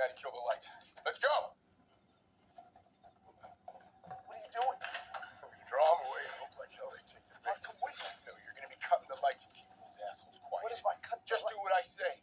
Maddie, kill the lights. Let's go! What are you doing? You draw them away and hope like hell they take the lights away. No, you're gonna be cutting the lights and keeping those assholes quiet. What if I cut? Just do what I say.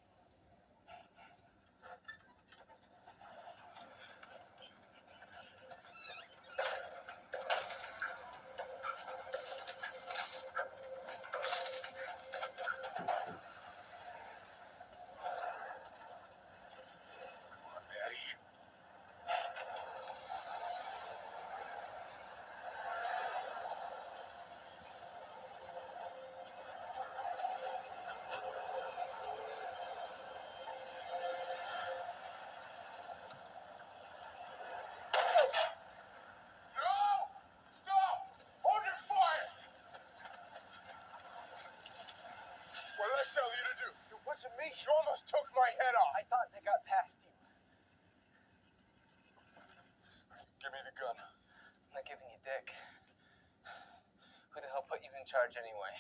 What did I tell you to do? It wasn't me. You almost took my head off. I thought they got past you. Give me the gun. I'm not giving you dick. Who the hell put you in charge anyway?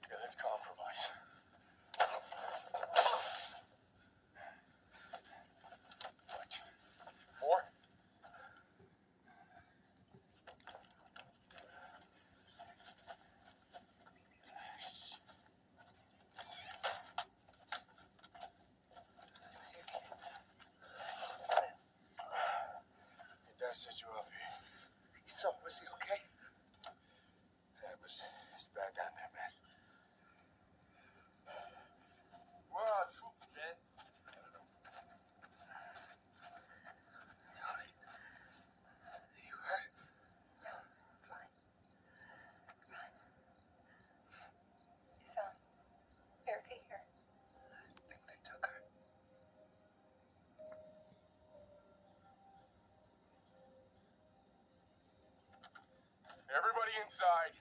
Yeah, let's compromise. Right. More? Dad set you up here. So, was he okay? Yeah, it was bad down there, man. Where are our troops, Jen? Tony, you hurt? No, I'm fine. Come on. Is Erica here? I think they took her. Everybody inside.